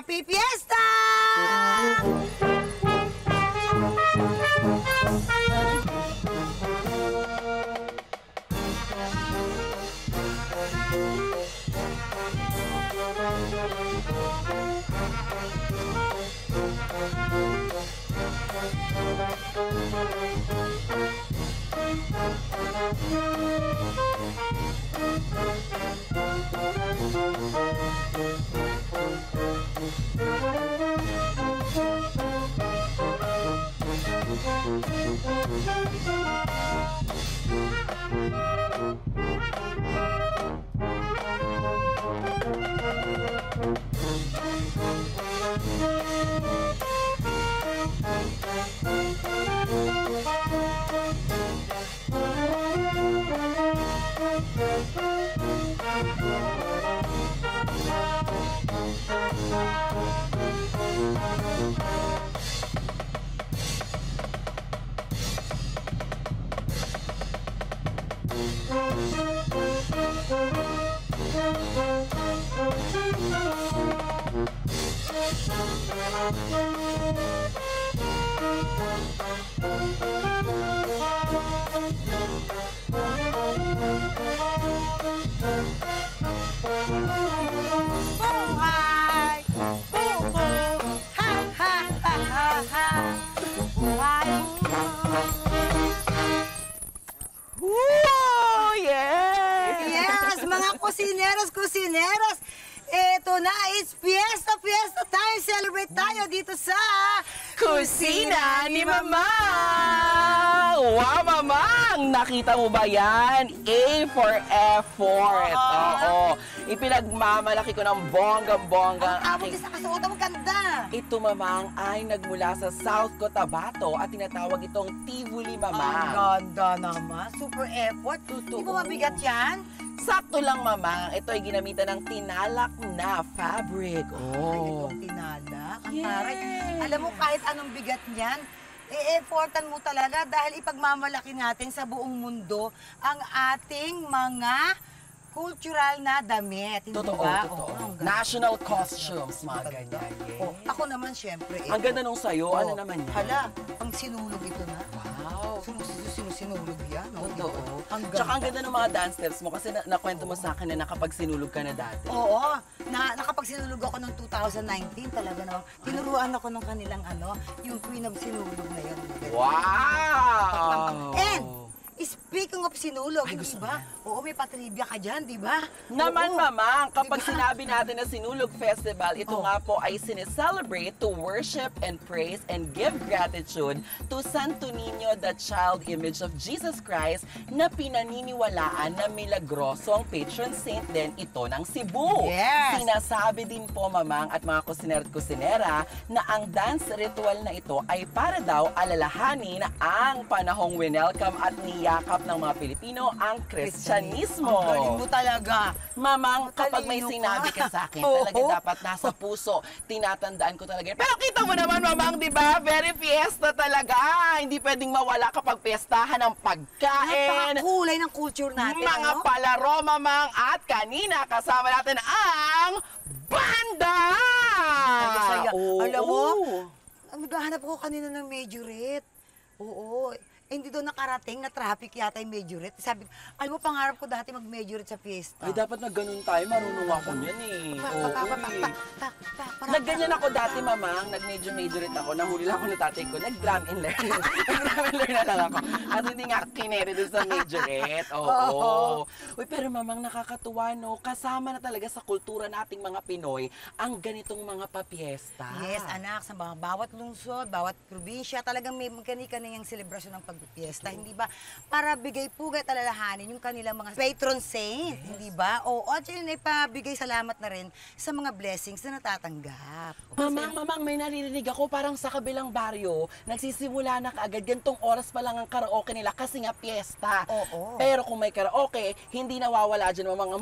Happy Fiesta! Buhay! Buhay! Ha, ha, ha, ha, ha! Buhay! Woo! Yes! Yes, mga kusineros! Ito na, it's fiesta time! Celebrate tayo dito sa Kusina ni Mama! Wow, Mamang! Nakita mo ba yan? A for effort. Oo. Ipinagmamalaki ko ng bonggang-bongga Ang tawag sa kasuotan mo, ganda! Ito, Mamang, ay nagmula sa South Cotabato at tinatawag itong Tivoli, Mamang. Ang ganda naman, super effort. Totoo. Di ba mabigat yan? Sakto lang, Mamang. Ito ay ginamitan ng tinalak na fabric. Ay, itong tinalak. Ang Yes. taray. Alam mo, kahit anong bigat niyan, e-effortan mo talaga dahil ipagmamalaki natin sa buong mundo ang ating mga cultural na damit. Hindi Totoo, ba? totoo. Oo, ang ganda. National costumes, mga ganyan. Oh, ako naman, syempre. Ang ganda nung sayo. Ano naman yan? Hala, pang sinulog ito na. Wow. Sinulog yan. Oh, Totoo. diba? Ang Tsaka ang ganda. ganda ng mga dance steps mo kasi nakwento mo sa akin na nakapagsinulog ka na dati. Oo, nakapagsinulog ako noong 2019 talaga naman. Tinuruan ako ng kanilang yung Queen of Sinulog na yun. Wow! And, speaking of sinulog, Ay, di gusto ba? Oo, may patribya ka dyan, di ba? Naman, Oo. Mamang, kapag Diba? sinabi natin na Sinulog Festival, ito Oh. nga po ay sineselebrate to worship and praise and give gratitude to Santo Niño, the child image of Jesus Christ, na pinaniniwalaan na milagrosong patron saint din ito ng Cebu. Yes. Sinasabi din po, Mamang, at mga kusiner at kusinera, na ang dance ritual na ito ay para daw alalahanin ang panahong winelcome at niyakap ng mga Pilipino ang Kristyanismo. Ang galing mo talaga. Mamang, kapag may Matalino sinabi ka. ka sa akin, Oo. talaga dapat nasa puso. Tinatandaan ko talaga. Pero kita mo naman, Mamang, di ba? Very fiesta talaga. Hindi pwedeng mawala kapag piyestahan ng pagkain. Napakakulay ng culture natin, Mga palaro, Mamang. At kanina, kasama natin ang banda! Ay, saya. Alam mo, Oo. naghahanap ako kanina ng majorette. Oo. Hindi doon nakarating na traffic yata yung majorette. Sabi ko, alam mo, pangarap ko dati mag-majorette sa fiesta. Ay, dapat na ganun tayo. Marunong ako niyan eh. Oo, eh. Nagganyan ako dati, Mamang. Nag-majorette ako. Nahuli lang ako ng tatay ko. Nag-drum and learn. Nag-drum and learn na lang ako. At hindi nga kinere doon sa majorette. Oo. Uy, pero Mamang, nakakatuwa, no? Kasama na talaga sa kultura nating mga Pinoy ang ganitong mga papiesta. Yes, anak, sa mga bawat lungsod, bawat probinsya, talagang may kani-kaniyang selebrasyon ng pagpipiesta, hindi ba? Para bigay pugay at alalahanin yung kanilang mga patron saint, hindi ba? O at yun ay pabigay salamat na rin sa mga blessings na natatanggap. Mamang, may naririnig ako parang sa kabilang baryo, nagsisimula na kaagad, gantong oras pa lang ang karaoke nila kasi nga piyesta. Oo. Pero kung may karaoke, hindi nawawala dyan mga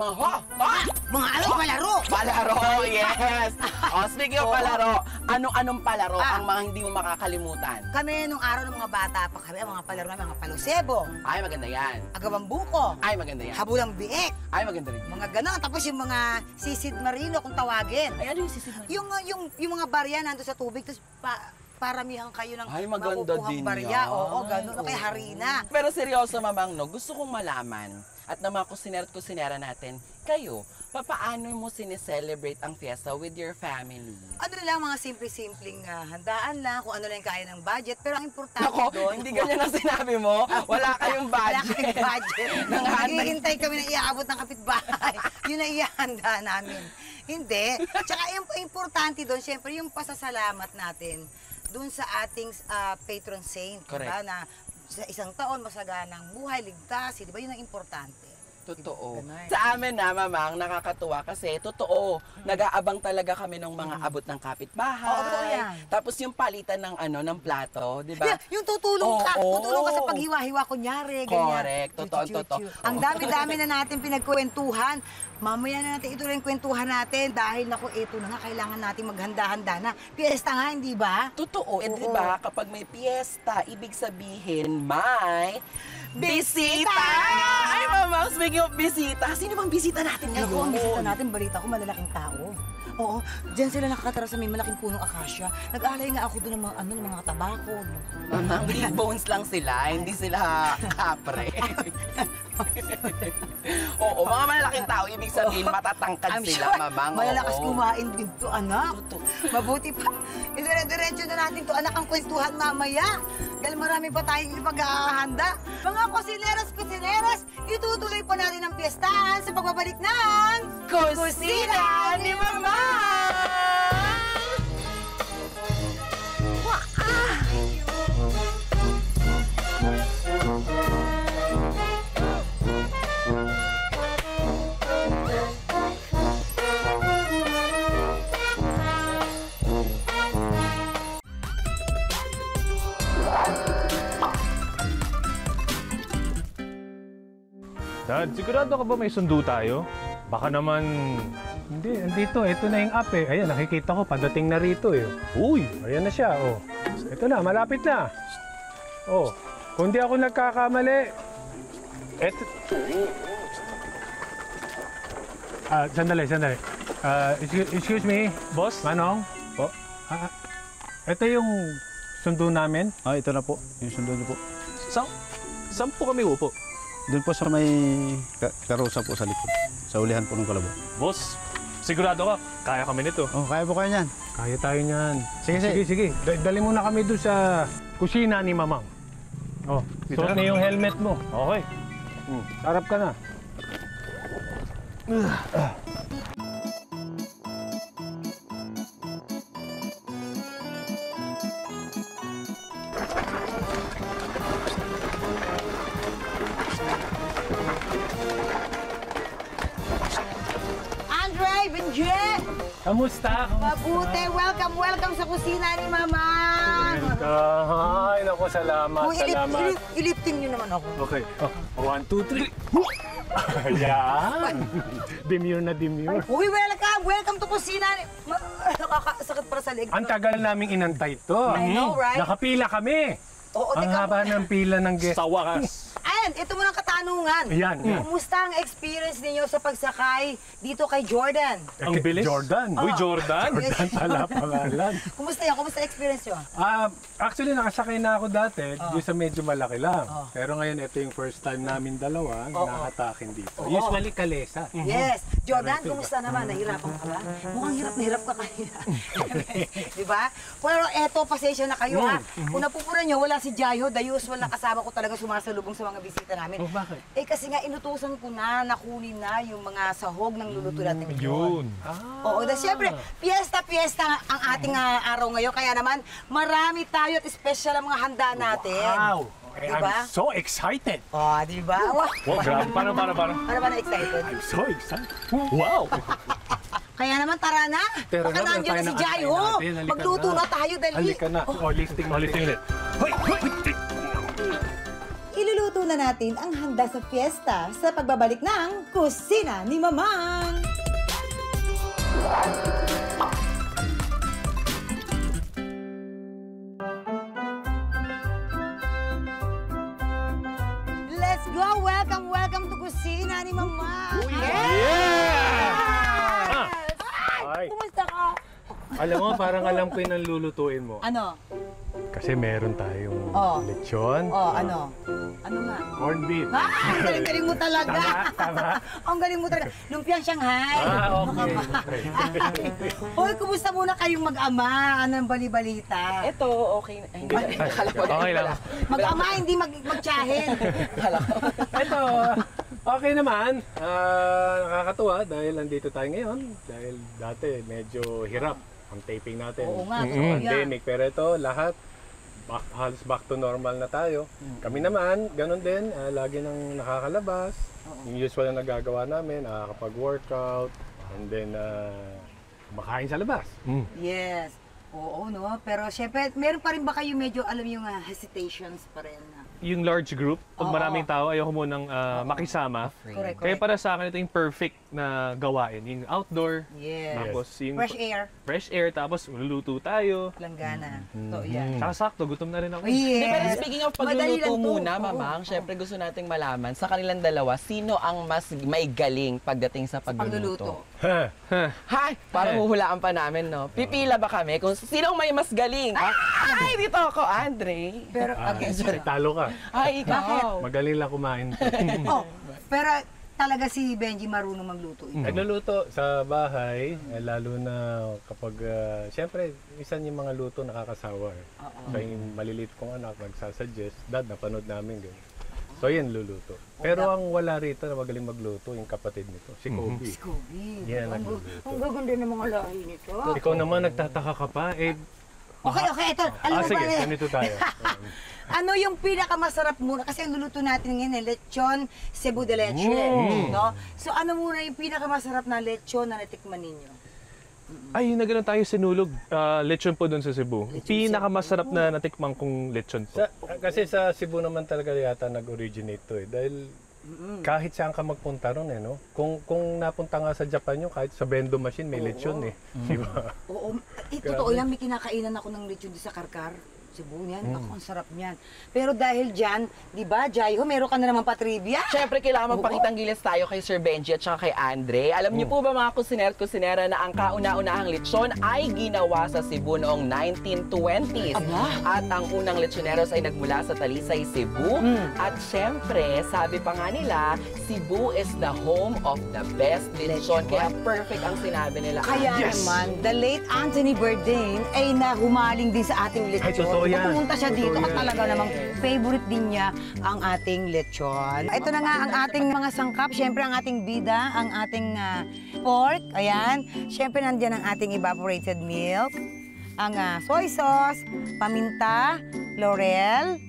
Mga palaro! Palaro, yes! O, speaking of palaro, Anong palaro ang mga hindi mo makakalimutan? Kami, nung araw ng mga bata pa kami, ang mga palaro namin, mga palusebo, Ay, maganda yan. agawang buko, Ay, maganda yan. habulang biik, Ay, maganda rin. mga ganon. Tapos yung mga sisid marino, kung tawagin. Ay, ano yung sisid? Yung mga barya nandun sa tubig, tapos paramihan kayo ng Ay, maganda makukuhang din barya. yan. Oo, gano'n. O kaya harina. Pero seryoso, Mamang, no, gusto kong malaman at ng mga kusinera at kusinera natin, kayo, paano mo sineselebrate ang fiesta with your family? Ano na lang, mga simple-simpleng handaan lang, kung ano lang yung kaya ng budget. Pero ang importante Ako, doon, hindi ganyan ang sinabi mo. Wala kayong wala budget. kayong budget. Naghihintay kami na iaabot ng kapitbahay. Yun ang ihahanda namin. Hindi. Tsaka yung importante doon, syempre yung pasasalamat natin doon sa ating patron saint. Correct. Diba? Na sa isang taon, masaganang buhay, ligtas. Diba? Yun ang importante. Totoo. Ganun. Sa amin na, Mamang, nakakatuwa kasi totoo, nag-aabang talaga kami ng mga abot ng kapitbahay. Oo, totoo yan. Tapos yung palitan ng ng plato, 'di ba? Yeah, yung tutulong ka, Oo. tutulong ka sa paghiwa-hiwa, kunyari, ganyan. Correct. Totoo, totoo. Ang dami-dami na natin pinagkwentuhan. Mamaya na natin ituloy yung kwentuhan natin dahil naku, eto na nga, kailangan natin maghanda-handa na. Piyesta nga, hindi ba? Totoo. Eh, Oo. 'di ba, kapag may piyesta, ibig sabihin may bisita! Ay, Mama, speaking of bisita, sino bang bisita natin Eh, ngayon? ang bisita natin, balita ko, malalaking tao. Oo, dyan sila nakakatara sa may malaking punong akasya. Nag-aalay nga ako doon ng mga, ng mga tabako. Mamang, big bones lang sila, hindi sila kapre. Oo, mga malalaking tao, ibig sabihin, matatangkad sila, Mamang. Malalakas Oo. kumain din to, anak. Totoo. Mabuti pa. Dire-diretso na natin to, anak, ang kwentuhan mamaya. Dahil marami pa tayong ipaghahanda. Mga kusineras, itutuloy pa natin ang piyestahan sa pagbabalik ng Kusina ni Mama! Dad, sigurado ka ba may sundo tayo? Baka naman... Hindi, andito. Ito na yung app eh. Ayan, nakikita ko. Padating na rito eh. Uy, ayan na siya. Oh. Ito na, malapit na. Oh, kung di ako nagkakamali. Ito... sandali. Excuse me, boss? Manong? Po? Ito yung sundo namin. Ito na po. Yung sundo niyo po. Saan po kami upo? Doon po sa may karusa po sa likod. Sa ulihan po ng kalabaw. Boss, sigurado ka, kaya kami nito. Oh, kaya po kayo niyan. Kaya tayo niyan. Sige. Sige. Dali muna kami doon sa kusina ni Mamang. Oh, suot na yung helmet mo. Okay. Sarap ka na. Andre, Benjet! Kamusta? Mabuti, welcome sa kusina ni Mama. Ay, naku, salamat. Ilifting niyo naman ako. Okay. 1, 2, 3. Ayan. Demure na demure. Uy, welcome to kusina ni... Nakakasakit para sa leg. Ang tagal naming inantay to. I know, right? Nakapila kami. Oo, Ang teka haba muna. ng pila ng guest. Sa wakas. Ayan, ito muna ang katanungan. Ayan. Kumusta ang experience ninyo sa pagsakay dito kay Jordan? Ang bilis. Jordan. Uy, Oo. Jordan. Jordan pala pangalan. Kumusta yan? Kumusta experience nyo? Actually, nakasakay na ako dati. Yung sa medyo malaki lang. Oh. Pero ngayon, ito yung first time namin dalawa nakatakin dito. Oo. Usually, kalesa. Yes. Jordan, Pero ito kumusta naman? Nahirapan ka ba? Mukhang hirap na hirap ka kanina. Di ba? Pero eto, pasensya na kayo ha. Kung napupunan nyo, wala si Jayo. The usual na kasama ko talaga sumasalubong sa mga bisita namin. Oh, bakit? Eh kasi nga inutusan ko na, nakunin na yung mga sahog ng luluto natin ngayon. Yun. Oo, dahil siyempre, piyesta ang ating araw ngayon. Kaya naman, marami tayo at special ang mga handa natin. Wow. Diba? I'm so excited. Oh, di ba? Wow. Wow, grabe. Paano? Ano ba na-excited? I'm so excited. Wow. Kaya naman, tara na. Tara Baka na, nandiyan na tayo si na, Jayo. antayin natin. Halika Magluto na. na tayo, dali. Halika na. Oh, Listing ulit. Hoy! iluluto na natin ang handa sa fiesta sa pagbabalik ng Kusina ni Mamang. Alam mo, parang alam ko yung lulutuin mo. Ano? Kasi meron tayong Oh. lechon. Ano? Ano nga? Corned beef. Ang galing-galing mo talaga. Tama. Ang galing mo talaga. Lumpiang Shanghai. Okay. Hoy, kumusta muna kayong mag-ama? Anong bali-balita? Ito, okay na. Hindi, akala ko Okay lang. Mag-ama, hindi mag-tsahin. Ito, okay naman. Nakakatuwa dahil nandito tayo ngayon. Dahil dati medyo hirap ang taping natin. Oo nga, Sa totoo yan. pandemic. Pero ito, lahat halos back to normal na tayo. Kami naman, ganun din. Lagi nang nakakalabas. Yung usual na nagagawa namin, nakakapag-workout. And then, makain sa labas. Yes. Oo, no? Pero syempre, meron pa rin ba kayo medyo, alam yung hesitations pa rin? Yung large group, pag Oo. maraming tao, ayoko munang makisama. Correct, Kaya correct. para sa akin, ito yung perfect na gawain. Yung outdoor, Yes. tapos yung Fresh air, tapos luluto tayo. langgana. So, yan. Tsaka sakto, gutom na rin ako. Hindi, pero Yes. speaking of Madali pagluluto lang to. muna, Oo. Mamang, syempre gusto nating malaman sa kanilang dalawa, sino ang mas may galing pagdating sa pagluluto? Pagluluto. Hay, parang huhulaan pa namin, no? Pipila ba kami kung sino ang may mas galing? Ay, dito ako, Andre. Pero, okay, sorry. Talo ka. Ay, ikaw. Magaling lang kumain. Oh, pero talaga si Benji marunong magluto. Nagluluto sa bahay, lalo na kapag, siyempre, minsan yung mga luto nakakasawa. So yung maliliit kong anak, nagsasuggest, Dad, napanood namin ganyan. So yan, luluto. Pero ang wala rito na magaling magluto, yung kapatid nito, si Kobe. Scooby. Yan, Ang nagluluto. gaganda ng mga lahi nito. Ikaw naman, nagtataka ka pa, Okay, ito. Alam mo sige, ba, ganito tayo. ano yung pinakamasarap muna? Kasi ang luluto natin ngayon, lechon Cebu de leche. No? So ano muna yung pinakamasarap na lechon na natikman ninyo? Ay, na gano'n tayo sinulog. Lechon po doon sa Cebu. Pinakamasarap na natikmang kong lechon po. Kasi sa Cebu naman talaga yata nag-originate to eh. Dahil kahit saan ka magpunta ron eh, no? Kung napunta nga sa Japan nyo, kahit sa bendo machine may lechon eh. Di ba? Oo, totoo yan. May kinakainan ako ng lechon di sa Karkar. Cebu niyan. Ako, ang sarap niyan. Pero dahil dyan, di ba, Jaiho, meron ka na naman pa-trivia. Syempre, kailangan magpakitang gilas tayo kay Sir Benji at saka kay Andre. Alam niyo po ba mga kusiner at kusinera na ang kauna-unahang lechon ay ginawa sa Cebu noong 1920s. At ang unang lechoneros ay nagmula sa Talisay, Cebu. At syempre, sabi pa nga nila, Cebu is the home of the best lechon. Kaya perfect ang sinabi nila. Kaya naman, the late Anthony Bourdain ay nahumaling din sa ating lechon. Ay, totoo yan. Pumunta siya Totoo dito at yan. talaga namang favorite din niya ang ating lechon. Ito na nga ang ating mga sangkap. Siyempre ang ating bida, ang ating pork. Ayan. Siyempre nandiyan ang ating evaporated milk, ang soy sauce, paminta, laurel,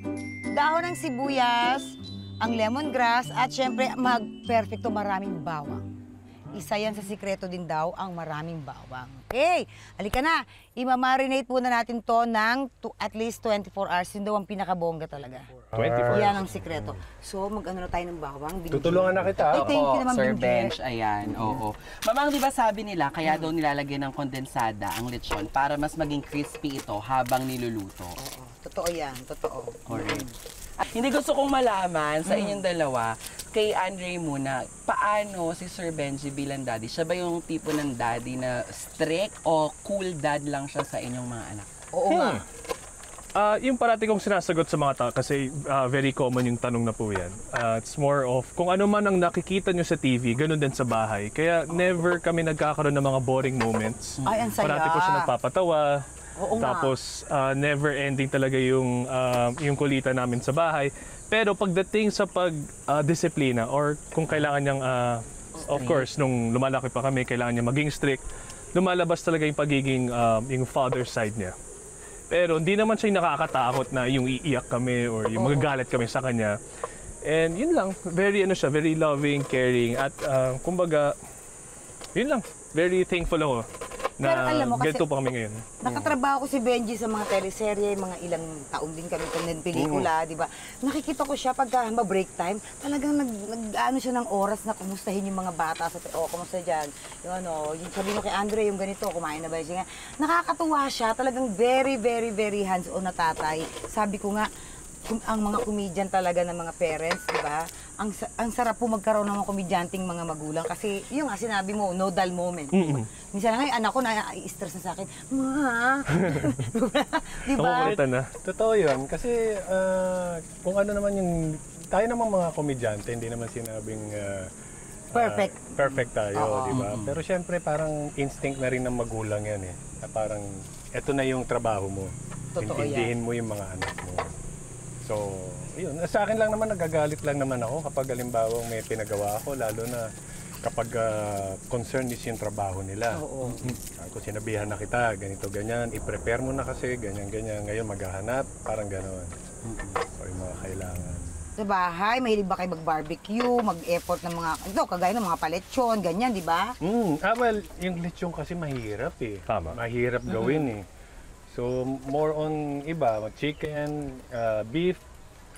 dahon ng sibuyas, ang lemongrass, at siyempre mag-perfecto maraming bawang. Isa yan sa sikreto din daw ang maraming bawang. Okay, halika na. Imamarinate po na natin to ng at least 24 hours. Yun daw ang pinakabongga talaga. 24 Yan ang sikreto. So, mag-ano na tayo ng bawang. Binji. Tutulungan na kita. Ay, thank you naman, Sir Benji. Bench, ayan, oo. Mamang, di ba sabi nila, kaya daw nilalagyan ng kondensada ang lechon para mas maging crispy ito habang niluluto. Oo, totoo yan, totoo. Correct. Hindi gusto kong malaman sa inyong dalawa, kay Andre muna, paano si Sir Benji bilang daddy? Siya ba yung tipo ng daddy na strict o cool dad lang siya sa inyong mga anak? Oo nga. Yung parati kong sinasagot sa mga tao, kasi very common yung tanong na po yan. It's more of, kung ano man ang nakikita nyo sa TV, ganun din sa bahay. Kaya never kami nagkakaroon ng mga boring moments. Ay, ang saya. Parati po siya nagpapatawa. Oo nga. Tapos, never ending talaga yung kulitan namin sa bahay. Pero pagdating sa pag-disiplina or kung kailangan niyang, of course, nung lumalaki pa kami, kailangan niya maging strict, lumalabas talaga yung pagiging yung father side niya. Pero hindi naman siya yung nakakatakot na yung iiyak kami or yung magagalit kami sa kanya. And yun lang, very loving, caring, at kumbaga, yun lang, very thankful ako na Pero alam mo, kasi ganito pa kami ngayon. nakatrabaho ko si Benji sa mga teleserye, mga ilang taon din kami ng pelikula, di ba? Nakikita ko siya pagka ma-break time, talagang nag-ano siya ng oras na kumustahin yung mga bata sa kumusta dyan? Yung ano, yung sabi mo kay Andre, yung ganito, kumain na ba siya? Nakakatuwa siya, talagang very hands-on na tatay. Sabi ko nga, ang mga komedyan talaga ng mga parents, di ba? Ang sarap po magkaroon ng mga komedyanting mga magulang kasi yung nga sinabi mo, no dull moment. Minsan nga yung anak ko na-stress na sa akin, Ma! Di ba? Kukulitan na. Totoo yun. Kasi kung ano naman yung... Tayo naman mga komedyante, hindi naman sinabing... Perfect. Perfect tayo, Oo. di ba? Pero syempre parang instinct na rin ng magulang yan eh. Na parang, eto na yung trabaho mo. Totoo Intindihin mo yung mga anak mo. So, yun. Sa akin lang naman, nagagalit lang naman ako kapag halimbawa may pinagawa ako, lalo na kapag concern is yung trabaho nila. Oo. Kung sinabihan na kita, ganito, ganyan, i-prepare mo na kasi, ganyan, ganyan. Ngayon maghahanap, parang gano'n. So, yung mga kailangan. Sa bahay, mahilig ba kayo mag-barbecue, mag-effort ng mga, ito, kagaya ng mga paletsyon, ganyan, di ba? Well, yung lechon kasi mahirap eh. Tama. Mahirap gawin eh. So, more on iba, chicken, beef,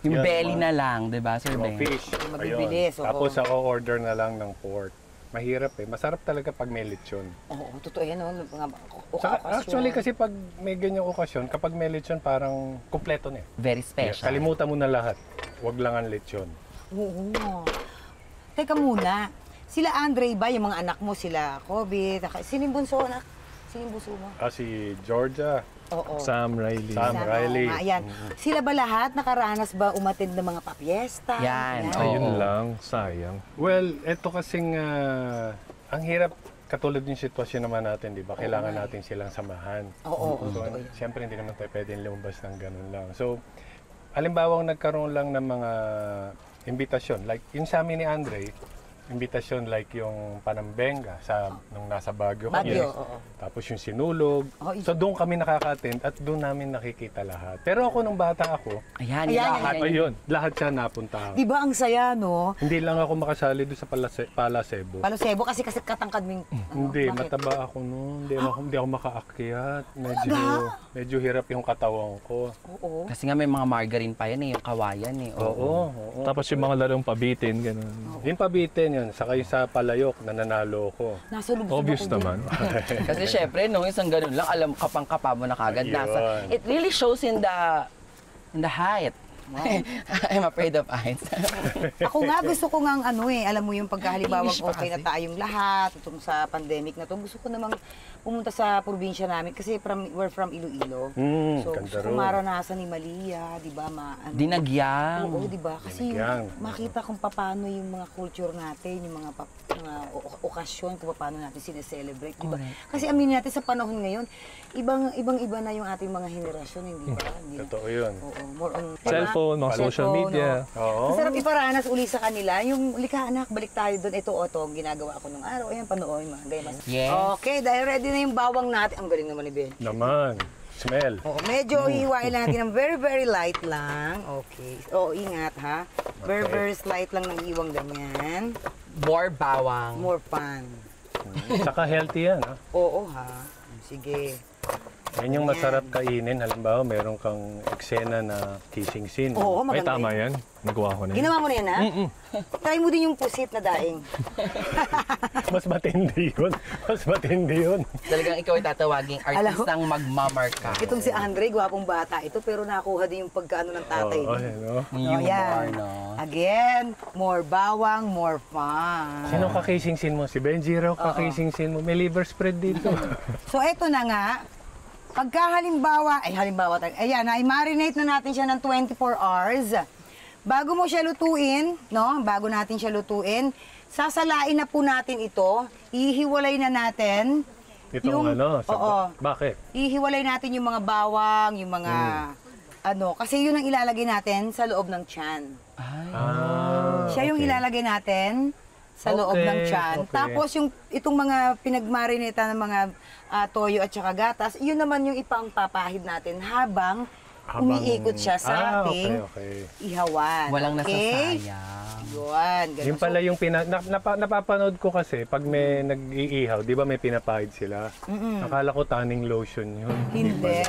Yung yan, belly mga- na lang, di ba, Sir mga Ben? fish. Yung mabibilis, oo. Tapos order na lang ng pork. Mahirap eh. Masarap talaga pag may lechon. Oo, totoo yan, no? Mga Saka, okasyon. actually kasi pag may ganyang okasyon, kapag may lechon parang kumpleto na eh. Very special. Kalimutan mo na lahat. Huwag lang ang lechon. Oo. Teka muna, sila Andre ba, yung mga anak mo, sila Kobe, sino yung bunso, anak? Sino yung bunso mo? Si Georgia, Oo. Sam Riley. Sam Sana, Riley. oo nga, ayan. Sila ba lahat nakaranas ba umattend ng mga papiesta? Yan. Yan. Ayun Oo. lang, sayang. well, eto kasing ang hirap katulad yung sitwasyon naman natin, di ba? Kailangan natin silang samahan. Oo, So, totoo yan. siyempre hindi naman tayo pwedeng lumabas ng ganun lang. So, halimbawang nagkaroon lang ng mga imbitasyon. Like, yung sa amin ni Andre, imbitasyon like yung panambenga nung nasa Baguio kami. Baguio, oo. Tapos yung sinulog. Oh, So, doon kami nakaka-attend at doon namin nakikita lahat. Pero ako nung bata ako, Ayan, Ayan, lahat. ayun, lahat siya napunta ako. Di ba ang saya, no? Hindi lang ako makasali doon sa Palasebo. Palusebo kasi katangkad mo yung... Hindi, bakit? mataba ako noon. Hindi ako makaakyat. Medyo hirap yung katawan ko. Oo. Kasi nga may mga margarine pa yan eh, yung kawayan eh. Oo. Tapos yung mga larong pabitin, ganun. Yung pabitin yun, saka yung sa palayok, nananalo ko. Nasa lubos Obvious naman. Kasi syempre, nung isang ganun lang, alam, kapang-kapa mo na kagad. Ayun. It really shows in the height. I'm afraid of heights. Ako nga, gusto ko nga alam mo yung pagkahalimbawang English pa okay na kasi. tayong lahat, itong sa pandemic na to, gusto ko namang pumunta sa probinsya namin kasi we're from Iloilo. So, ganda gusto ko ron. maranasan ni Malia, di ba? Dinagyang. Oo, di ba? Kasi Dinagyang. makita kung paano yung mga culture natin, yung mga okasyon, kung paano natin sineselebrate, di ba? Correct. Kasi aminin natin sa panahon ngayon, ibang-iba na yung ating mga henerasyon, hindi ba? Hindi. Totoo yun. Oo, more on Cellphone, mga social Cellphone, media. Oo. Masarap iparanas uli sa kanila. Yung lika anak, balik tayo doon. Ito, ginagawa ko nung araw. Ayan, panoorin mga ganyan. Yes. Okay, dahil ready na yung bawang natin. Ang galing naman ni Ben. Naman. Smell. Oo, medyo hiwain lang natin ng very, very light lang. Okay. Oo, ingat ha. Very, Okay. very slight lang ng iwang ganyan. More bawang. More fun. Saka healthy yan. Ha? Oo ha. Sige. Yan yung masarap kainin. Halimbawa, meron kang eksena na kissing scene. Oo, Ay, maganda. tama yan. Nagawa ko na yan. Ginawa mo na yan ha? Try mo din yung pusit na daing. Mas matindi yun. Mas matindi yun. Talagang ikaw ay tatawaging artistang magmamarka. Itong si Andre, gwapong bata ito, pero nakuha din yung pagkaano ng tatay. Oo, niya. ayun, no? Yung Oh, yan. humor, no? Again, more bawang, more fun. Sino ka-kissing scene mo? Si Benji raw ka-kissing scene mo. May liver spread dito. So, eto na nga. Pagka halimbawa, ayan, i-marinate na natin siya ng 24 hours. Bago mo siya lutuin, no? Bago natin siya lutuin, sasalain na po natin ito. Ihiwalay na natin. Itong Oo. Bakit? Ihiwalay natin yung mga bawang, yung mga kasi yun ang ilalagay natin sa loob ng tiyan. Siya yung okay. ilalagay natin sa loob Okay, ng tiyan. okay. Tapos yung itong mga pinagmarinita ng mga toyo at saka gatas, yun naman yung ipangpapahid natin habang umiikot siya sa ating okay. ihawan. Walang Okay? nasasayang. Yun. Ganun. Yung pala yung napapanood ko kasi pag may nag-iihaw, di ba may pinapahid sila? Akala ko tanning lotion yun. Hindi.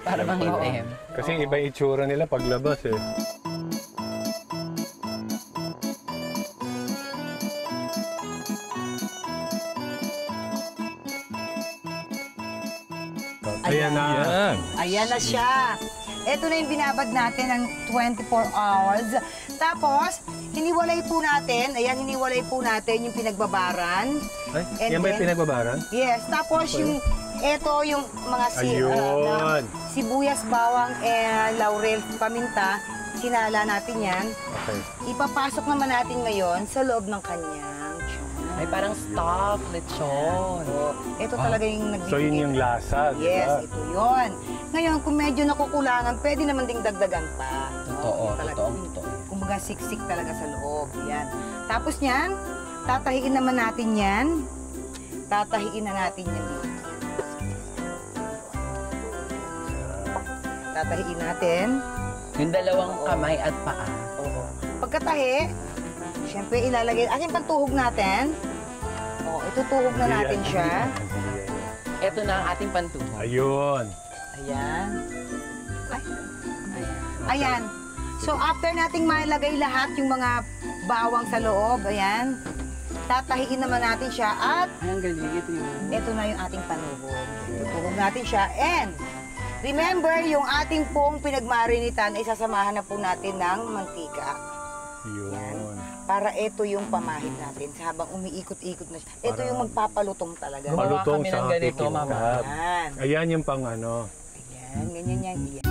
Para bang itim. Kasi iba itsura nila paglabas eh. Ayan na. Yan. Ayan na siya. Ito na yung binabad natin ng 24 hours. Tapos, hiniwalay po natin yung pinagbabaran. Ay, And yan ba yung then- pinagbabaran? Yes, tapos yung, ito yung mga Ayun. sibuyas, bawang, laurel, paminta, sinala natin yan. Okay. Ipapasok naman natin ngayon sa loob ng kanyang tiyan. Ay, parang stuffed lechon. Ito talaga yung nagbibigay. So yun yung lasa, di Yes, ba? ito yun. Ngayon, kung medyo nakukulangan, pwede naman ding dagdagan pa. Totoo, Talaga, totoo. kumbaga siksik talaga sa loob. Yan. Tapos yan, tatahiin naman natin yan. Tatahiin na natin yan dito. Tatahiin natin. Yung dalawang kamay at paa. Pagkatahi, syempre ilalagay, ating pantuhog natin. Itutuhog na natin siya. Ito na ang ating pantuhog. Ayun. Ayan. Ay. Ayan. So after nating mailagay lahat yung mga bawang sa loob, ayan, tatahiin naman natin siya at Ay, ang galing. Ito yun. ito na yung ating panuhog. Tutuhog natin siya and remember, yung ating pong pinagmarinitan ay sasamahan na po natin ng mantika. Yun. Para ito yung pamahid natin habang umiikot-ikot na siya. Ito yung magpapalutong talaga. Gumawa Malutong kami sa ng ganito, kikitab. Mama. Ayan. Ayan yung pang ano. Ayan, ganyan yan. Ayan.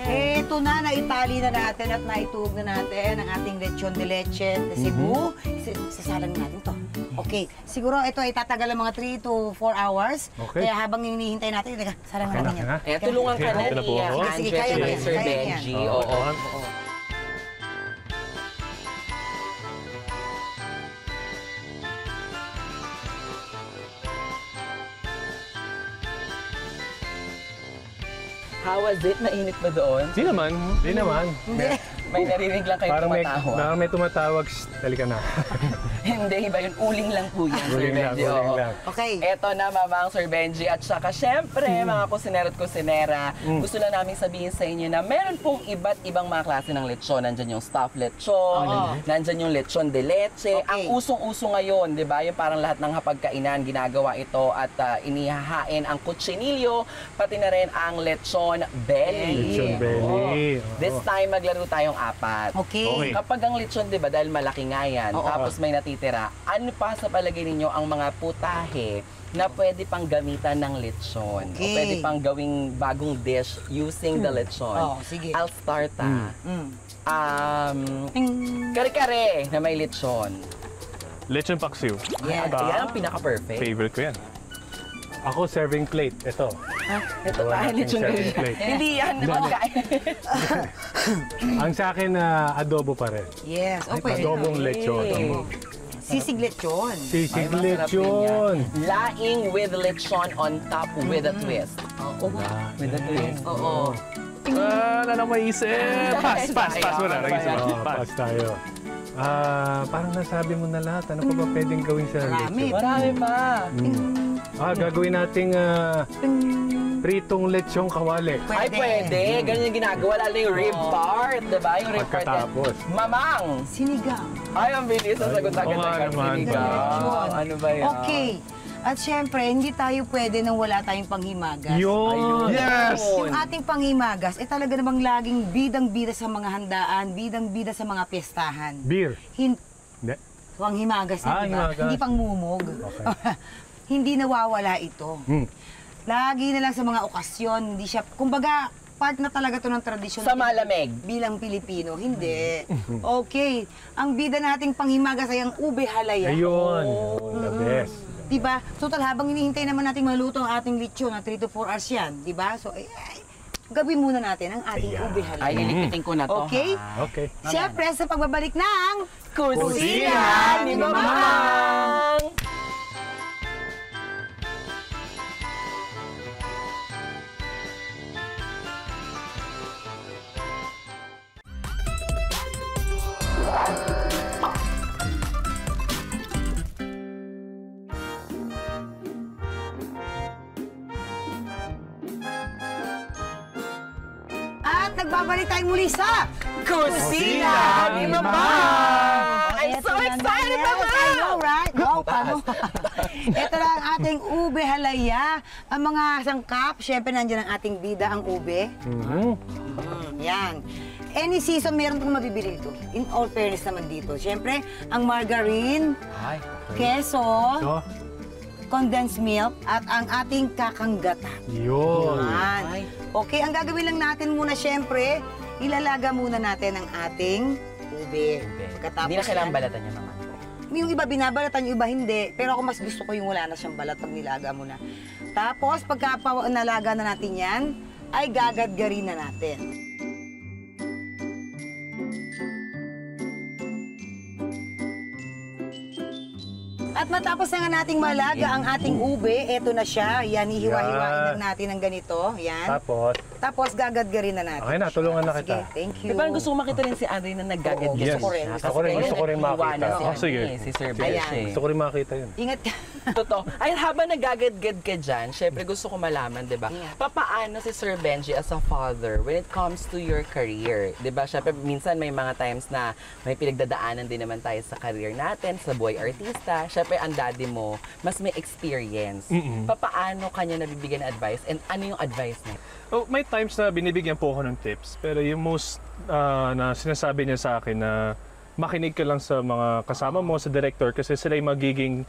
Ito na, naitali na natin at naituhog na natin ang ating lechon de leche de Cebu. Sasalang natin to. Okay, siguro ito ay tatagal ng mga 3 to 4 hours. Okay. Kaya habang hinihintay natin, teka, salang Okay natin na, yan. ha? Eh, tulungan ka na Ito na po ni ako. Sige, Andres kaya and yan, Sir kaya yan. Benji. Oo. Oo. How was it? Mainit ba doon? Di naman. Di naman. Hindi. May narinig lang kayo tumatawa. Parang may tumatawag. Shh, halika na. Hindi, iba yun. Uling lang po yan, Sir Uling lang, Benji. uling Oo. lang. Okay. Eto na, Mamang Sir Benji. At saka, syempre, mga kusinera at kusinera, gusto lang namin sabihin sa inyo na meron pong iba't ibang mga klase ng lechon. Nandyan yung stuffed lechon, nandyan yung lechon de leche. Okay. Ang usong-uso ngayon, di ba? Yung parang lahat ng hapagkainan, ginagawa ito at inihahain ang kutsinilyo, pati na rin ang lechon belly. Lechon belly. Oo. This time, maglaro tayong apat. Okay. Okay. Kapag ang lechon, di ba, dahil malaki nga yan, Oo. tapos may natitira, ano pa sa palagay ninyo ang mga putahe na pwede pang gamitan ng lechon? O Okay. pwede pang gawing bagong dish using the lechon? Oh, sige. I'll start Mm. Kare-kare na may lechon. Lechon paksiw. Yeah. Yan ang pinaka-perfect. Favorite ko yan. Ako, serving plate. Ito. Ito Gawa tayo natin lechon serving belly. plate. Hindi yan. pagkain. Ang sa akin, adobo pa rin. Yes. Oh, pwede. Adobong lechon. Sisig lechon. Sisig Ay, masarap din lechon. yan. Laing with lechon on top with a twist. With a twist. Oo. Wala na maisip. Pass mo na. Nag-isip Oh, mo. Pass. pass tayo. Parang nasabi mo na lahat. Ano pa ba pwedeng gawin sa Marami. lechon? Marami pa. Gagawin nating pritong lechong kawali. Ay, pwede. Ganyan yung ginagawa. Lalo yung rib part, diba? Yung rib part. Pagkatapos. Mamang! Sinigang. Ay, ang bilis. Ang sagot agad Oo nga agad. naman. Sinigang. Ano ba yan? Okay. At syempre, hindi tayo pwede nang wala tayong panghimagas. Yun! Yes! Yung ating panghimagas, talaga namang laging bidang-bida sa mga handaan, bidang-bida sa mga piyestahan. Beer. Hindi. Hindi. Panghimagas, Ah, di ba? himagas. Hindi pangmumog. Okay. Hindi nawawala ito. Hmm. Lagi na lang sa mga okasyon, hindi siya, kumbaga, part na talaga to ng tradisyon. Sa malamig. Bilang Pilipino, hindi. Okay. Ang bida nating panghimagas ay ang ube halaya. Ayun. The best. Diba? Total, habang hinihintay naman nating maluto ang ating lechon na 3 to 4 hours yan. Diba? So, gawin muna natin ang ating Ayan. ube halaya. Ay, lilipitin ko na to. Okay? ha? Okay. Siyempre, sa pagbabalik ng Kusina ni Mamang! At nagbabalik tayo muli sa Kusina ni Mamang! I'm Eto so na excited, na. Yes, I Mamang! know, right? Wow, paano? Ito lang ang ating ube halaya. Ang mga sangkap, syempre nandiyan ang ating bida, ang ube. Yan. Any season, meron itong mabibili dito. In all fairness naman dito. Syempre, ang margarine, Ay, keso, So, condensed milk, at ang ating kakanggata. yun. Yan. Okay, ang gagawin lang natin muna, syempre, ilalaga muna natin ang ating ube. Hindi na kailangan balatan niya, mama. Yung iba binabalatan, yung iba hindi. Pero ako mas gusto ko yung wala na siyang balat pag nilaga mo na. Tapos, pagka nalaga na natin yan, ay gagadgarin na natin. At matapos na nga nating malaga ang ating ube, eto na siya. Yan, hihiwa-hiwain lang natin ng ganito. Yan. Tapos gagadgarin na natin. Okay na, tulungan na Sige, kita. thank you. Di ba gusto ko makita rin si Andre na nag-gagadget Yes. siya? Rin. Gusto ko rin makita. Si, Sige. si Sir Ayan. Benji. Gusto ko rin makita yun. Ingat ka. Totoo. Ay, habang nagagadgad ka dyan, syempre gusto ko malaman, di ba? Yeah. Papaano si Sir Benji as a father when it comes to your career? Di ba? Syempre, minsan may mga times na may pinagdadaanan din naman tayo sa career natin, sa boy artista. Syempre, ang daddy mo, mas may experience. Papaano kanya nabibigyan ng advice and ano yung advice niya? Oh, may times na binibigyan po ako ng tips, pero yung most na sinasabi niya sa akin na makinig ka lang sa mga kasama mo, sa director, kasi sila yung magiging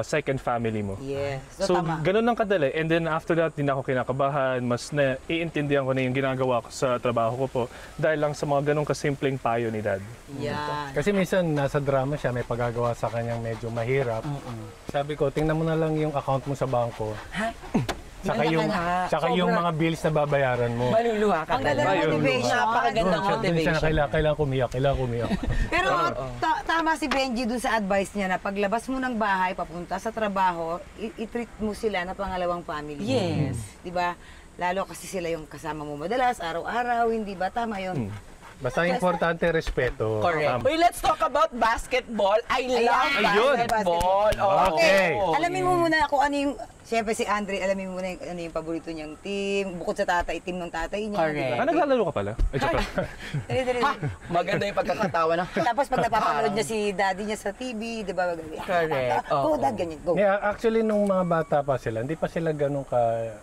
second family mo. Yes. So, Tama. ganun lang kadali. And then after that, di na ako kinakabahan. Mas naiintindihan ko na yung ginagawa ko sa trabaho ko po dahil lang sa mga ganun kasimpleng payo ni Dad. Yan. Kasi minsan nasa drama siya, may pagagawa sa kanyang medyo mahirap. Sabi ko, tingnan mo na lang yung account mo sa bangko. Saka yung mga bills na babayaran mo. Maluluha ka Ang ganda ng talaga. motivation. Napakagandang Doon siya na motivation. kailangan kumiyak. Pero tama si Benji dun sa advice niya na paglabas mo ng bahay, papunta sa trabaho, i-treat mo sila na pangalawang family. Yes. Di ba? Lalo kasi sila yung kasama mo madalas, araw-araw, hindi ba? Tama yun. Basta importante, respeto. Correct. Uy, let's talk about basketball. I love Ayun. basketball. Okay. Alamin mo muna kung ano yung, siyempre si Andre, alamin mo muna yung, ano yung paborito niyang team, bukod sa tatay, team ng tatay niya. Correct. Di ba? Naglalaro ka pala? Ay, joke lang. Dali, dali, dali. Maganda yung pagkakatawa na. Tapos pag napapanood niya si daddy niya sa TV, di ba? Correct. Go, Oo. dad, ganyan. Go. Yeah, actually, nung mga bata pa sila, hindi pa sila ganun ka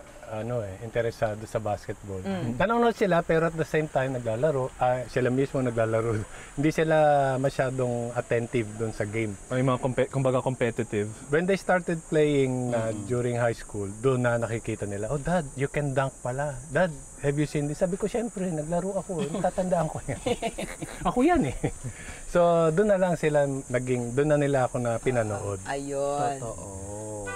interesado sa basketball. Nanonood sila pero at the same time naglalaro. Sila mismo naglalaro. Hindi sila masyadong attentive doon sa game. May mga kumbaga competitive. When they started playing during high school, doon na nakikita nila, oh Dad, you can dunk pala. Dad, have you seen this? Sabi ko, syempre, naglaro ako. Tatandaan ko yan. Ako yan eh. So, doon na lang sila doon na nila ako na pinanood. Ayun. Oo.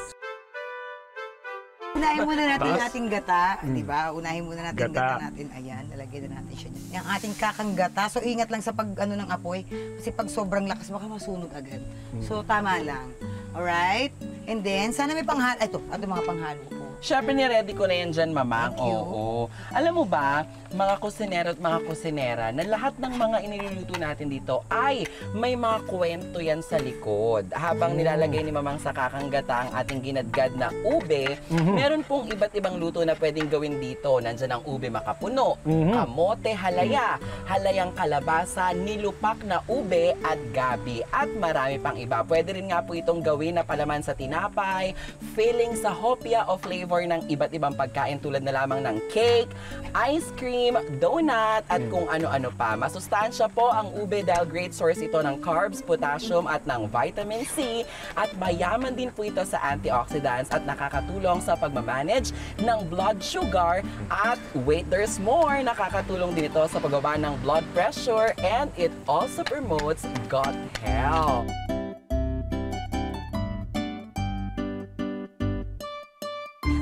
Unahin muna natin yung ating gata, di ba? Unahin muna natin yung Gata. gata natin. Ayan, nalagyan na natin siya dyan. Yung ating kakang gata. So, ingat lang sa pag, ng apoy. Kasi pag sobrang lakas, baka masunog agad. So, tama lang. Alright? And then, sana may panghalo. Ito mga panghalo ko. Siyempre, ni-ready ko na yan dyan, Mamang. Thank you. Oo. Alam mo ba, mga kusinero at mga kusinera, na lahat ng mga iniluluto natin dito ay may mga kwento yan sa likod. Habang nilalagay ni Mamang sa kakanggata ang ating ginadgad na ube, meron pong iba't ibang luto na pwedeng gawin dito. Nandyan ang ube makapuno, kamote halaya, halayang kalabasa, nilupak na ube at gabi, at marami pang iba. Pwede rin nga po itong gawin na palaman sa tinapay, filling sa hopia o flavor ng iba't ibang pagkain tulad na lamang ng cake, ice cream, donut, at kung ano-ano pa. Masustansya po ang ube dahil great source ito ng carbs, potassium at ng vitamin C, at mayaman din po ito sa antioxidants at nakakatulong sa pagmamanage ng blood sugar, at wait, there's more, nakakatulong din ito sa pagbaba ng blood pressure, and it also promotes gut health.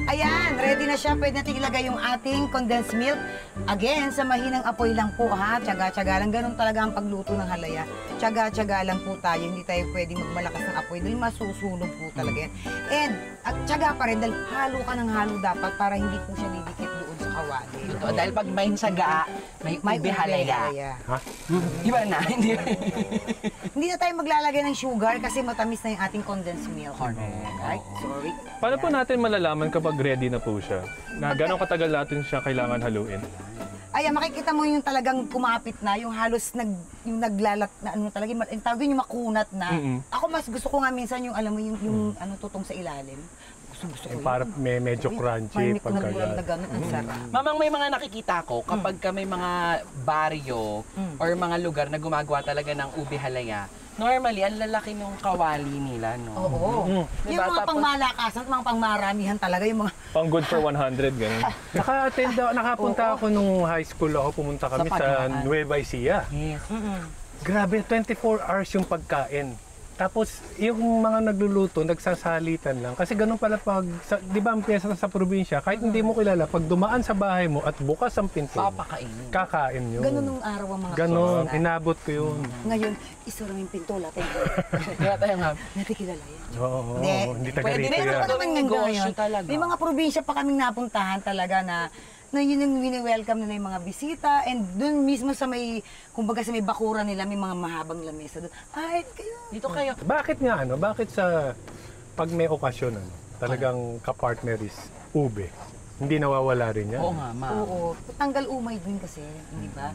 Ayan, ready na siya. Pwede natin ilagay yung ating condensed milk. Again, sa mahinang apoy lang po ha. Tsaga-tsaga lang. Ganun talaga ang pagluto ng halaya. Tsaga-tsaga lang po tayo. Hindi tayo pwedeng magmalakas ng apoy dahil masusunog po talaga yan. And, at tsaga pa rin dahil halo ka ng halo dapat para hindi po siya didikit doon sa kawali. Totoo, dahil pag may tsaga, may ube halaya. Iba na, hindi. Hindi na tayo maglalagay ng sugar kasi matamis na yung ating condensed milk. Correct. Right? Sorry. Paano po natin malalaman kapag ready na po siya? Na gano'ng katagal natin siya kailangan haluin? Ayan, makikita mo yung talagang kumapit na, yung halos yung naglalat na ano talaga, yung tawag yun, yung makunat na. Ako mas gusto ko nga minsan yung, alam mo, yung ano, tutong sa ilalim. Gusto ko yun. Para medyo crunchy pagka na gano'n, ang sarap. Mamang may mga nakikita ko kapag ka may mga baryo or mga lugar na gumagawa talaga ng ube halaya, normally, ang lalaki ng kawali nila, no? Oo. Yung Diba? mga Tapos- pangmalakasan, mga pangmaramihan talaga, yung mga... Pang good for 100, ganun. Nakapunta ako nung high school ako, pumunta kami Sa sa Pagdaan. Nueva Ecija. Yes. Grabe, 24 hours yung pagkain. Tapos, yung mga nagluluto, nagsasalitan lang. Kasi ganun pala pag, di ba ang piyesta sa probinsya, kahit hindi mo kilala, pag dumaan sa bahay mo at bukas ang pinto mo, Papakainin. kakain yun. Ganun nung araw ang mga Ganon, kainan. inabot ko yun. Ngayon, isura yung pinto, lahat. Kaya tayo nga. Natikilala yan. Oo, Hindi. hindi taga Pwede rito rin yan. ako Naman Gawing nga negosyo ngayon. talaga. May mga probinsya pa kaming napuntahan talaga na yun yung wini-welcome nila yung mga bisita and dun mismo sa may, kumbaga sa may bakura nila, may mga mahabang lamesa doon. Ay, kayo. Dito kayo. Bakit nga ano? Bakit sa pag may okasyon ano, talagang kapartner is ube? Hindi nawawala rin yan. Oo nga, ma. Oo, tanggal umay din kasi, di ba?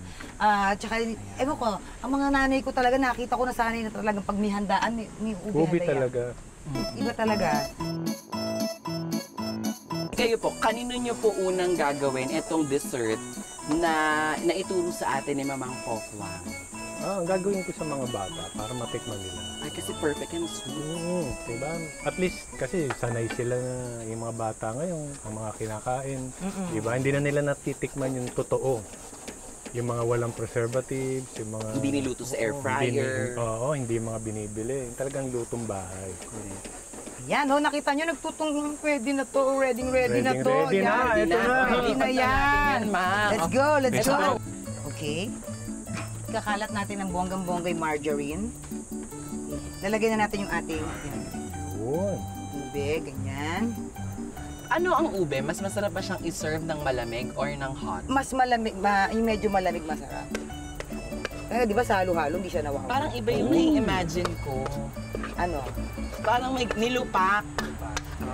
Tsaka, ewan ko, ang mga nanay ko talaga, nakita ko na sanay na talagang pag may handaan, may ube Ube halaya. talaga. Iba talaga. Kayo po, kanino nyo po unang gagawin itong dessert na naituro sa atin ni Mamang Pokwang? Ang gagawin ko sa mga bata para matikman nila. Ay, kasi perfect and sweet. Diba? At least kasi sanay sila na yung mga bata ngayon, ang mga kinakain. Diba? Hindi na nila natitikman yung totoo. Yung mga walang preservatives, yung mga... Hindi niluto sa air fryer. Hindi yung mga binibili. Talagang lutong bahay. Yan, nakita nyo, nagtutong pwede na to, ready na to. Ready na, Yan, ito na. Ready na yan. Ma. Let's go, let's Let's go. go. Okay. Kakalat natin ng bonggang-bonggay margarine. Lalagyan na natin yung ating Yun. ube, ganyan. Ano ang ube? Mas masarap ba siyang i-serve ng malamig or ng hot? Mas malamig, yung medyo malamig masarap. Di ba sa halo-halo, hindi siya nawawala. Parang iba yung nai-imagine ko. Ano? Parang may nilupak.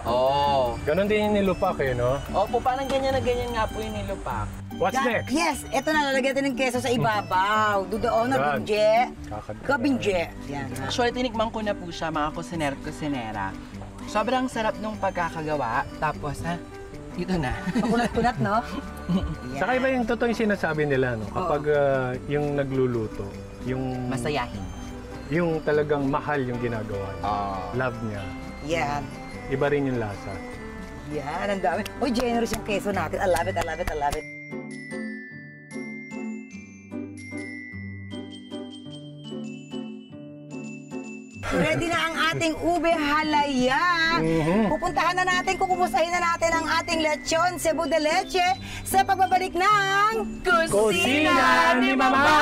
Oh. Ganon din yung nilupak eh, no? Opo, parang ganyan na ganyan nga po yung nilupak. What's next? Yes, eto na, lalagyan natin ng keso sa ibabaw. Doon na Yan. binje. Kakad- Kabinje. Yan. Actually, tinikman ko na po siya, mga kusinera. Sobrang sarap nung pagkakagawa. Tapos, dito na. Makunat-kunat, no? Yan. Saka iba yung totoo yung sinasabi nila, no? Kapag yung nagluluto, yung... Masayahin. Yung talagang mahal yung ginagawa niya. Love niya. Yan. Iba rin yung lasa. Yan, ang dami. Uy, generous yung keso natin. I love it, I love it, I love it. Ready na ang ating ube halaya. Pupuntahan na natin, kukumustahin na natin ang ating lechon, Cebu de Leche, sa pagbabalik ng Kusina ni Mama!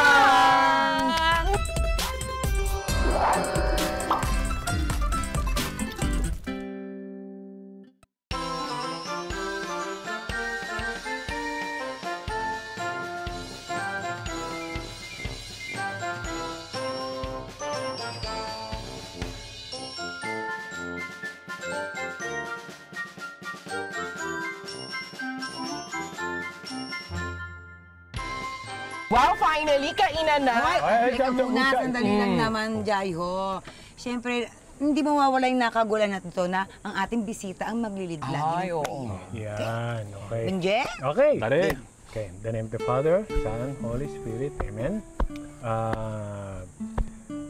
Wow, finally, kainan na! Ay, Teka ay, muna, ay, sandali lang naman, Jaiho. Siyempre, hindi mawawala yung nakagulan natin to na ang ating bisita ang maglilidlan. Ay, oo. Yan, okay. Benje? Okay. Tare. Okay, in the name of the Father, Son, Holy Spirit. Amen.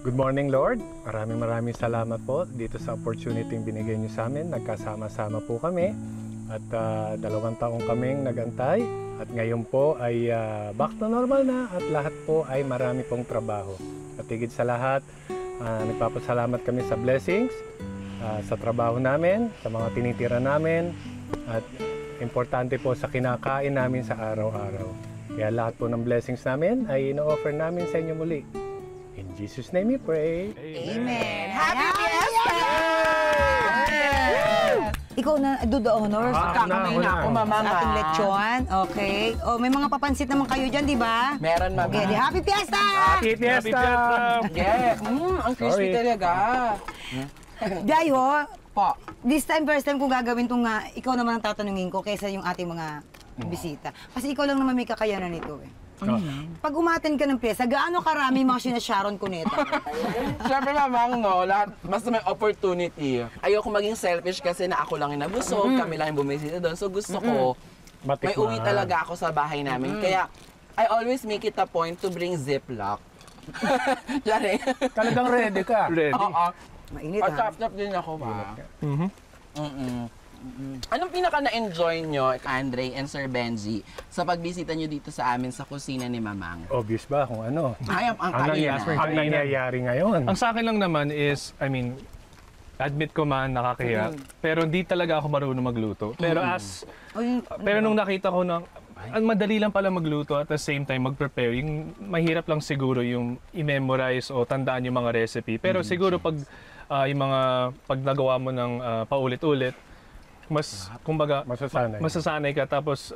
Good morning, Lord. Maraming salamat po dito sa opportunity yung binigay niyo sa amin. Nagkasama-sama po kami. At 2 taong kaming nagantay. At ngayon po ay back to normal na at lahat po ay marami pong trabaho. At higit sa lahat, nagpapasalamat kami sa blessings, sa trabaho namin, sa mga tinitira namin, at importante po sa kinakain namin sa araw-araw. Kaya lahat po ng blessings namin ay ino-offer namin sa inyo muli. In Jesus' name we pray. Amen. Happy Fiesta! Ikaw na, do the honors. Kakamay na ako, Mama. Sa ating lechon. Okay. O, may mga papansit naman kayo dyan, di ba? Meron, Mama. Okay, di Happy Fiesta! Happy Fiesta! Yeah. Ang crispy Sorry. talaga. Jaiho, Po. this time, first time kong gagawin itong ikaw naman ang tatanungin ko kaysa yung ating mga bisita. Kasi ikaw lang naman may kakayanan nito eh. Pag umaten ka ng piyesta, gaano karami mga sinasharon Cuneta? Siyempre, mamang, no, lahat, basta may opportunity. Ayoko maging selfish kasi na ako lang yung nabusog, kami lang yung bumisita doon. So gusto ko, may uwi talaga ako sa bahay namin. Kaya, I always make it a point to bring Ziploc. Diyan Talagang ready ka. Ready. Oo. Mainit At ha? tap-tap din ako, ba? Mhm. Anong pinaka na-enjoy nyo, Andre and Sir Benji, sa pagbisita nyo dito sa amin sa kusina ni Mamang? Obvious ba kung ano? Ay, ang Ang nangyayari ngayon. Ang sa akin lang naman is, I mean, admit ko man nakakahiya, pero hindi talaga ako marunong magluto. Pero pero nung nakita ko na ang madali lang pala magluto at the same time mag-prepare, yung mahirap lang siguro yung i-memorize o tandaan yung mga recipe. Pero siguro pag yung mga pag nagawa mo ng paulit-ulit, mas kumbaga masasanay ka, tapos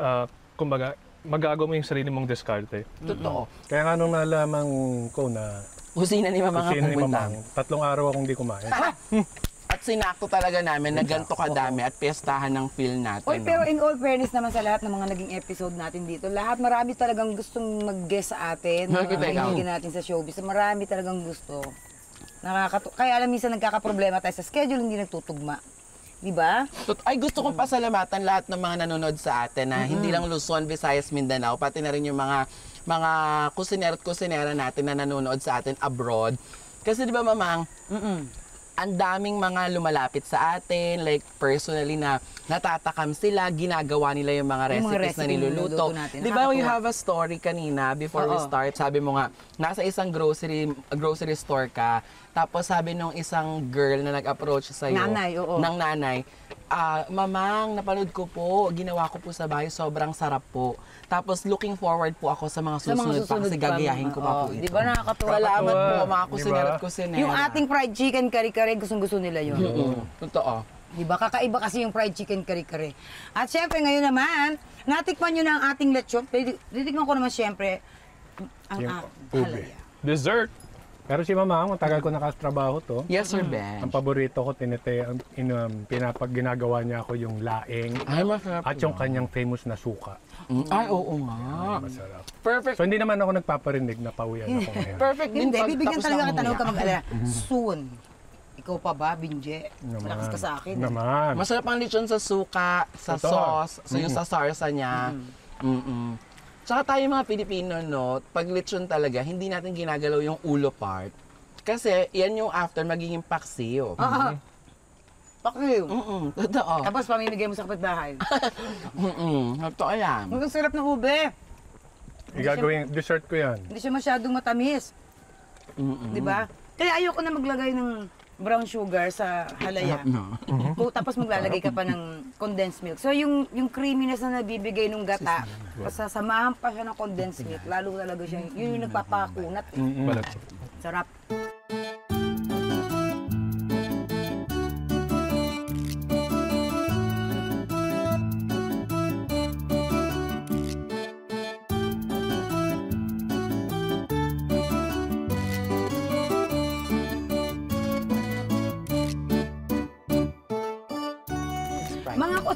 kumbaga magagawa mo yung sarili mong diskarte. Totoo. Kaya nga nung nalaman ko na Kusina ni Mamang kusina ang ni pumunta. Mamang, 3 araw akong hindi kumain. At sinakto talaga namin na ganito kadami at piyestahan ng feel natin. Oy, pero in all fairness naman sa lahat ng mga naging episode natin dito, marami talagang gustong mag-guest sa atin, mga kaibigan natin sa showbiz. Marami talagang gusto. Kaya alam minsan nagkakaproblema tayo sa schedule, hindi nagtutugma. Di ba? Ay, gusto kong pasalamatan lahat ng mga nanonood sa atin na hindi lang Luzon, Visayas, Mindanao, pati na rin yung mga kusinero at kusinera natin na nanonood sa atin abroad. Kasi di ba, Mamang, ang daming mga lumalapit sa atin, like personally na natatakam sila, ginagawa nila yung mga recipes na niluluto. Di ba, we have a story kanina before we start. Sabi mo nga, nasa isang grocery store ka, tapos sabi nung isang girl na nag-approach sa'yo, ng nanay, Mamang, napanood ko po, ginawa ko po sa bahay, sobrang sarap po. Tapos looking forward po ako sa mga susunod pa kasi gagayahin ko pa po ito. Di ba nakakatuwa? Salamat po mga kusinero at kusinera. Yung ating fried chicken kare-kare, gustong-gusto nila yun. Totoo. Di ba? Kakaiba kasi yung fried chicken kare-kare. At syempre ngayon naman, natikman nyo na ang ating lechon. Titikman ko naman syempre ang Yung halaya. Dessert. Pero si Mamang, matagal ko nakatrabaho to. Yes, Sir Ben. Ang paborito ko, ginagawa niya ako yung laing Ay, masarap. at yung kanyang famous na suka. Ay, oo nga. Masarap. Perfect. So hindi naman ako nagpaparinig na pawian ako ngayon. Perfect din. Hindi, bibigyan pagtapos talaga ng kita, huwag ka mamaya. mag-alala. Soon. Ikaw pa ba, Binje? Malakas ka sa akin. Naman. Masarap ang lechon sa suka, sa Totoo. sauce, so yung sa sarsa niya. Tsaka tayo mga Pilipino, no, pag lechon talaga, hindi natin ginagalaw yung ulo part. Kasi yan yung after magiging paksiw. Pakiw. Totoo. Tapos pamimigay mo sa kapitbahay. Totoo yan. Ang sarap ng ube. Igagawin, dessert ko yan. Hindi siya masyadong matamis. Di ba? Kaya ayoko na maglagay ng brown sugar sa halaya. Tapos maglalagay ka pa ng condensed milk. So yung creaminess na nabibigay ng gata, pasasamahan pa siya ng condensed milk, lalo talaga siya, yun yung nagpapakunat. Sarap. Mga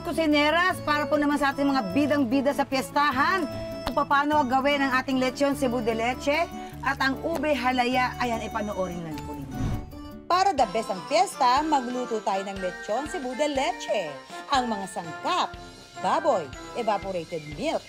kusineras, para po naman sa ating mga bidang-bida sa piyestahan, kung paano gawin ang ating lechon Cebu de Leche at ang ube halaya, ayan, ipanoorin lang po ninyo. Para the best ang piyesta, magluto tayo ng lechon Cebu de Leche. Ang mga sangkap, baboy, evaporated milk,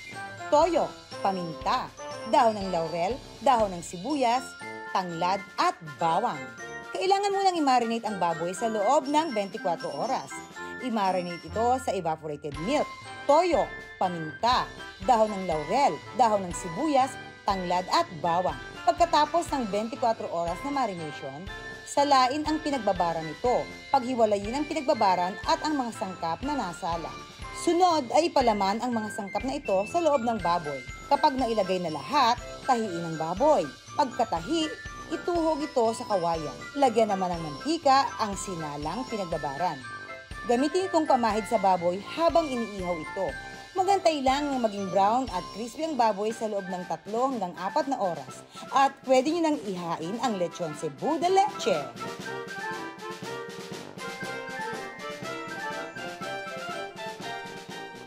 toyo, paminta, dahon ng laurel, dahon ng sibuyas, tanglad at bawang. Kailangan mo lang i-marinate ang baboy sa loob ng 24 oras. I-marinate ito sa evaporated milk, toyo, paminta, dahon ng laurel, dahon ng sibuyas, tanglad at bawang. Pagkatapos ng 24 oras na marination, salain ang pinagbabaran nito, paghiwalayin ang pinagbabaran at ang mga sangkap na nasala. Sunod ay ipalaman ang mga sangkap na ito sa loob ng baboy. Kapag nailagay na lahat, tahiin ang baboy. Pagkatahi, ituhog ito sa kawayan. Lagyan naman ng mantika ang sinalang pinagbabaran. Gamitin itong pamahid sa baboy habang iniihaw ito. Magantay lang na maging brown at crispy ang baboy sa loob ng 3 hanggang 4 na oras. At pwede nyo nang ihain ang lechon Cebu de Leche.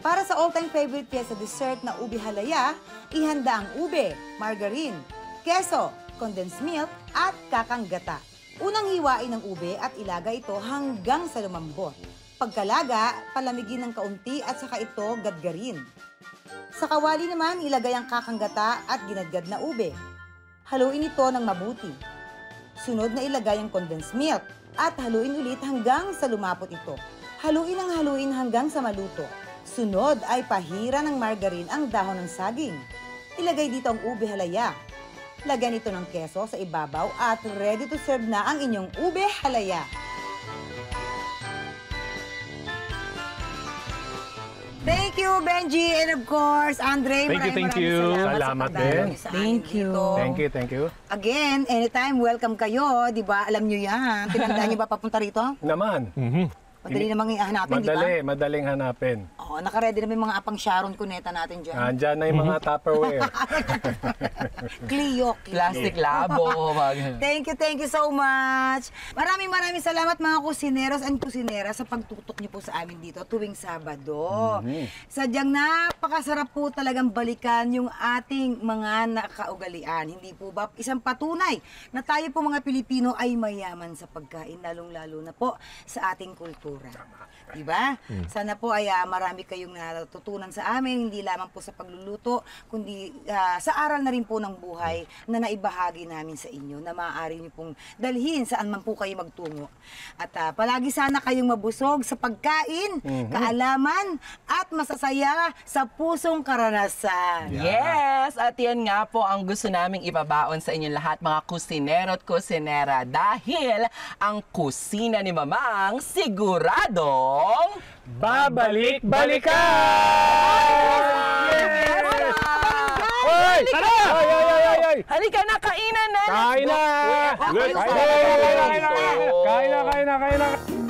Para sa all-time favorite piyesta dessert na ube halaya, ihanda ang ube, margarine, keso, condensed milk, at kakang gata. Unang hiwain ng ube at ilaga ito hanggang sa lumambot. Pagkalaga, palamigin ng kaunti at saka ito gadgarin. Sa kawali naman, ilagay ang kakang gata at ginadgad na ube. Haluin ito ng mabuti. Sunod na ilagay ang condensed milk at haluin ulit hanggang sa lumapot ito. Haluin ang haluin hanggang sa maluto. Sunod ay pahira ng margarine ang dahon ng saging. Ilagay dito ang ube halaya. Lagyan ito ng keso sa ibabaw at ready to serve na ang inyong ube halaya. Thank you, Benji, and of course, Andre. Thank you. Salamat Salamat sa pagdalo din. niyo sa amin dito. Thank you. Again, anytime, welcome kayo, di ba? Alam nyo yan. Tinandaan nyo ba papunta rito? Naman. Madali namang hanapin, di ba? Madaling hanapin. Oo, nakaredy na may mga apang Sharon Cuneta natin dyan. Andyan na yung mga Tupperware. Clio. Plastic labo. Thank you so much. Maraming salamat mga kusineros and kusineras sa pagtutok niyo po sa amin dito tuwing Sabado. Sadyang napakasarap po talagang balikan yung ating mga nakaugalian. Hindi po ba isang patunay na tayo po mga Pilipino ay mayaman sa pagkain, lalong-lalo na po sa ating kultura. Diba? Sana po ay marami kayong natutunan sa amin, hindi lamang po sa pagluluto, kundi sa aral na rin po ng buhay na naibahagi namin sa inyo na maaari niyo pong dalhin saan man po kayo magtungo. At palagi sana kayong mabusog sa pagkain, kaalaman, at masasaya sa pusong karanasan. Yes! At yan nga po ang gusto naming ipabaon sa inyong lahat, mga kusinero at kusinera. Dahil ang kusina ni Mamang siguradong Babalik-balikan! Hoy! Tara! Ay! Halika na, kainan na! Kain na! Let's go! Kain na!